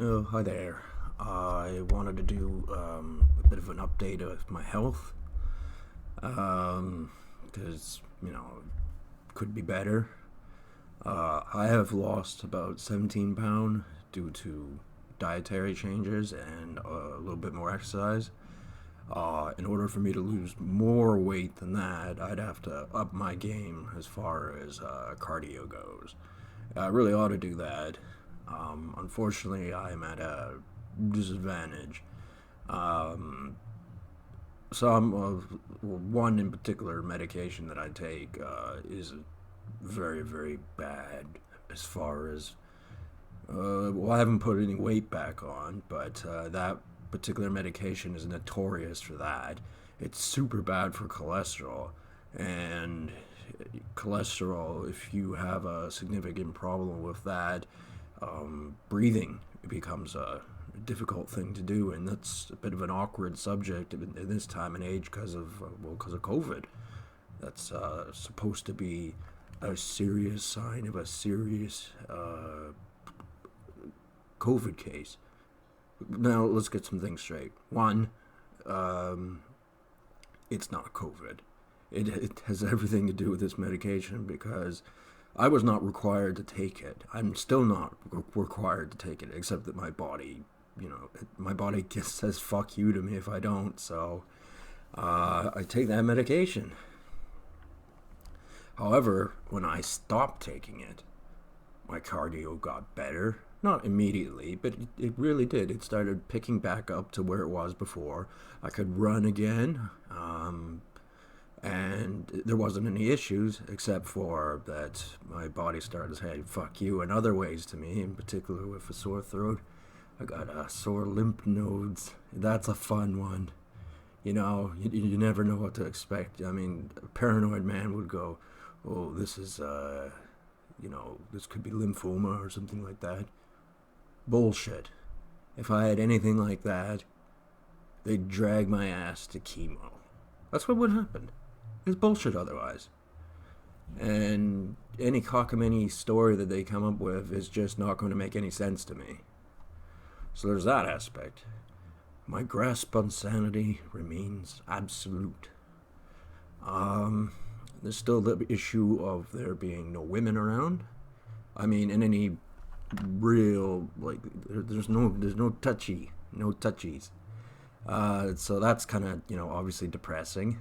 Oh, hi there. I wanted to do a bit of an update of my health because, could be better. I have lost about 17 pounds due to dietary changes and a little bit more exercise. In order for me to lose more weight than that, I'd have to up my game as far as cardio goes. I really ought to do that. Unfortunately, I'm at a disadvantage. Um, one in particular medication that I take is very, very bad as far as. I haven't put any weight back on, but that particular medication is notorious for that. It's super bad for cholesterol, and cholesterol, if you have a significant problem with that, breathing becomes a difficult thing to do, and that's a bit of an awkward subject in this time and age because of COVID. That's supposed to be a serious sign of a serious COVID case. Now let's get some things straight. One, um, it's not COVID. It has everything to do with this medication because I was not required to take it. I'm still not required to take it, except that my body, my body just says fuck you to me if I don't. So I take that medication. However, when I stopped taking it, my cardio got better. Not immediately, but it really did. It started picking back up to where it was before. I could run again. And there wasn't any issues except for that my body started saying fuck you in other ways to me, in particular with a sore throat. I got sore lymph nodes. That's a fun one. You never know what to expect. I mean, a paranoid man would go, oh, this is this could be lymphoma or something like that. Bullshit. If I had anything like that, they'd drag my ass to chemo. That's what would happen. It's bullshit otherwise. And any cockamamie story that they come up with is just not going to make any sense to me. So there's that aspect. My grasp on sanity remains absolute. There's still the issue of there being no women around. I mean, in any real there's no touchies. So that's kind of obviously depressing.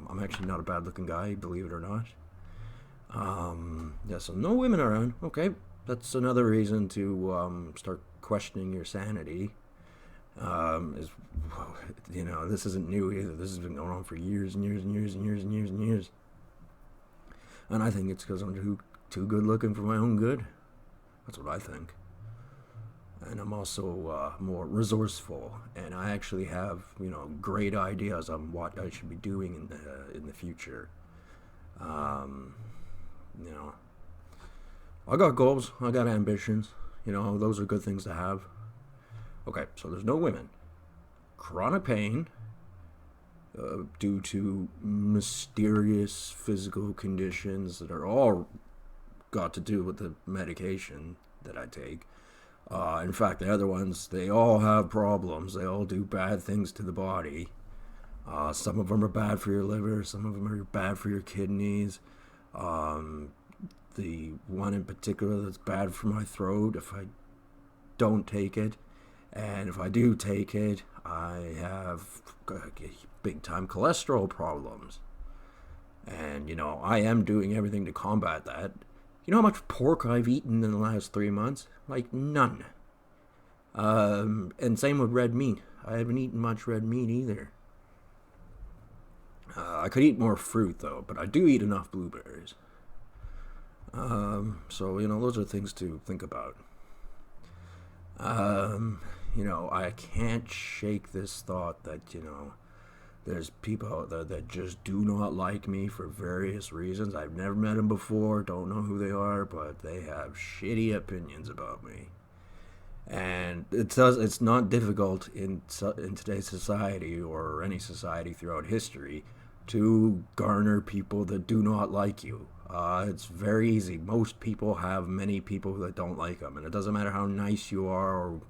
I'm actually not a bad looking guy, believe it or not. Yeah, so no women around. Okay, that's another reason to start questioning your sanity. Is this isn't new either. This has been going on for years and years and years and years and years and years. And I think it's because I'm too good looking for my own good. That's what I think. And I'm also more resourceful, and I actually have great ideas on what I should be doing in the future. Um, you know, I got goals, I got ambitions. Those are good things to have. Okay, so there's no women. Chronic pain due to mysterious physical conditions that are all got to do with the medication that I take. In fact, the other ones, they all have problems. They all do bad things to the body. Some of them are bad for your liver. Some of them are bad for your kidneys. The one in particular that's bad for my throat, if I don't take it, and if I do take it, I have big time cholesterol problems. And, I am doing everything to combat that. You know how much pork I've eaten in the last 3 months? Like, none. And same with red meat. I haven't eaten much red meat either. I could eat more fruit, though, but I do eat enough blueberries. So, those are things to think about. I can't shake this thought that, there's people out there that just do not like me for various reasons. I've never met them before, don't know who they are, but they have shitty opinions about me. And it's not difficult in today's society or any society throughout history to garner people that do not like you. It's very easy. Most people have many people that don't like them, and it doesn't matter how nice you are or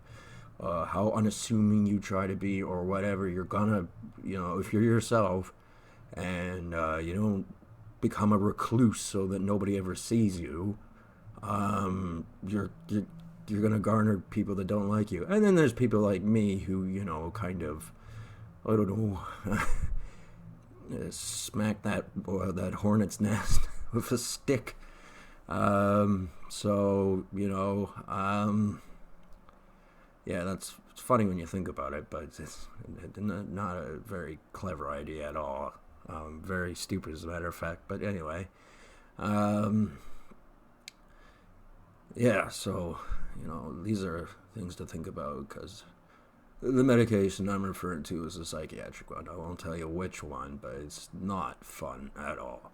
how unassuming you try to be or whatever, you're gonna, if you're yourself and you don't become a recluse so that nobody ever sees you, you're gonna garner people that don't like you. And then there's people like me who, kind of, I don't know, smack that hornet's nest with a stick. So yeah, it's funny when you think about it, but it's not a very clever idea at all. Very stupid, as a matter of fact. But anyway, yeah. So these are things to think about, because the medication I'm referring to is a psychiatric one. I won't tell you which one, but it's not fun at all.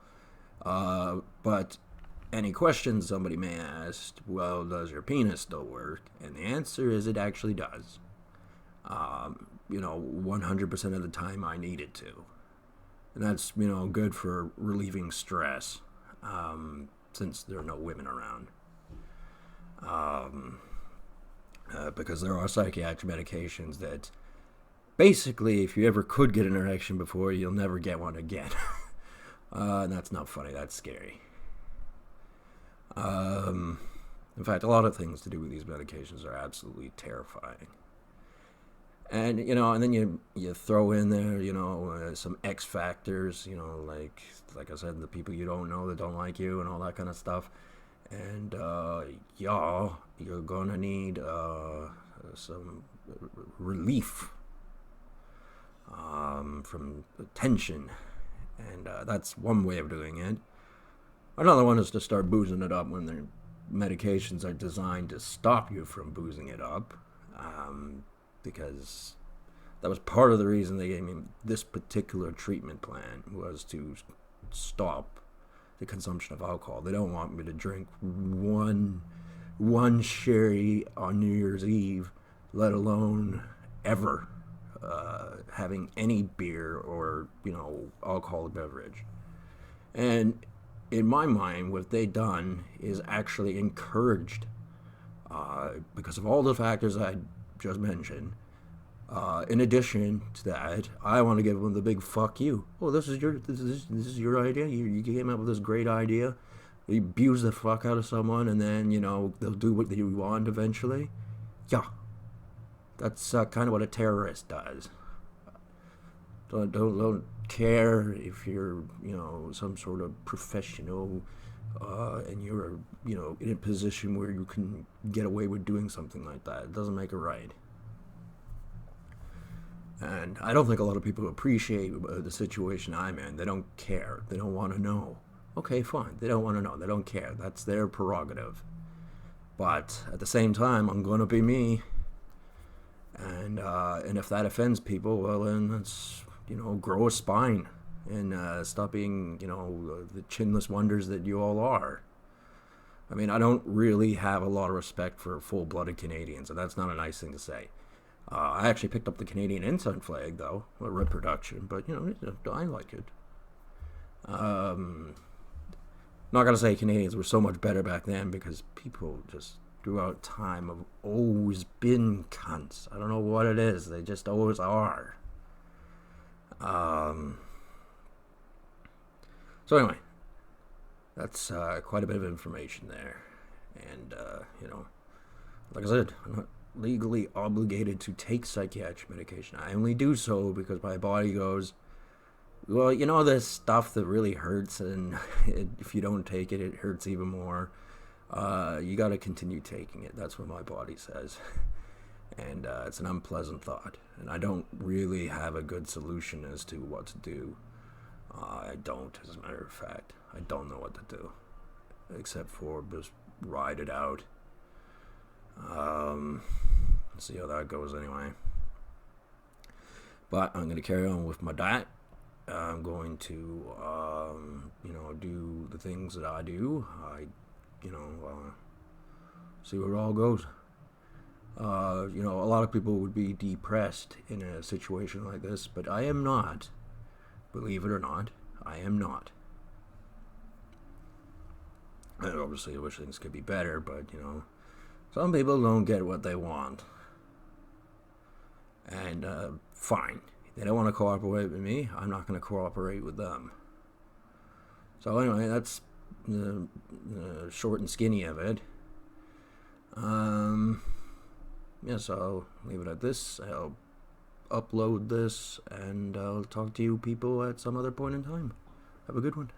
But any questions somebody may ask, well, does your penis still work? And the answer is it actually does. 100% of the time I need it to. And that's, good for relieving stress, since there are no women around. Because there are psychiatric medications that basically, if you ever could get an erection before, you'll never get one again. And that's not funny, that's scary. In fact, a lot of things to do with these medications are absolutely terrifying. And, and then you throw in there, some X factors, like I said, the people you don't know that don't like you and all that kind of stuff. And, you're gonna need some relief from tension. And that's one way of doing it. Another one is to start boozing it up when the medications are designed to stop you from boozing it up. Because that was part of the reason they gave me this particular treatment plan, was to stop the consumption of alcohol. They don't want me to drink one sherry on New Year's Eve, let alone ever having any beer or, alcoholic beverage. And in my mind, what they've done is actually encouraged, because of all the factors I just mentioned. In addition to that, I want to give them the big fuck you. Oh, this is your idea. You came up with this great idea. You abuse the fuck out of someone, and then they'll do what you want eventually. Yeah, that's kind of what a terrorist does. Don't care if you're some sort of professional, and you're in a position where you can get away with doing something like that. It doesn't make it right. And I don't think a lot of people appreciate the situation I'm in. They don't care. They don't want to know. Okay, fine. They don't want to know. They don't care. That's their prerogative. But at the same time, I'm going to be me. And if that offends people, well, then let's, grow a spine and stop being, the chinless wonders that you all are. I mean, I don't really have a lot of respect for full-blooded Canadians, and that's not a nice thing to say. I actually picked up the Canadian ensign flag, though, a reproduction, but, I like it. Not going to say Canadians were so much better back then, because people just throughout time have always been cunts. I don't know what it is. They just always are. So anyway, that's quite a bit of information there. And, like I said, I'm not legally obligated to take psychiatric medication. I only do so because my body goes, well, this stuff that really hurts, and if you don't take it, it hurts even more. You got to continue taking it. That's what my body says. And it's an unpleasant thought. And I don't really have a good solution as to what to do. I don't, as a matter of fact. I don't know what to do. Except for just ride it out. See how that goes anyway. But I'm going to carry on with my diet. I'm going to, do the things that I do. See where it all goes. A lot of people would be depressed in a situation like this, but I am not. Believe it or not, I am not. And obviously, I wish things could be better, but, some people don't get what they want. And fine, they don't want to cooperate with me. I'm not going to cooperate with them. So anyway, that's the short and skinny of it. So I'll leave it at this. I'll upload this, and I'll talk to you people at some other point in time. Have a good one.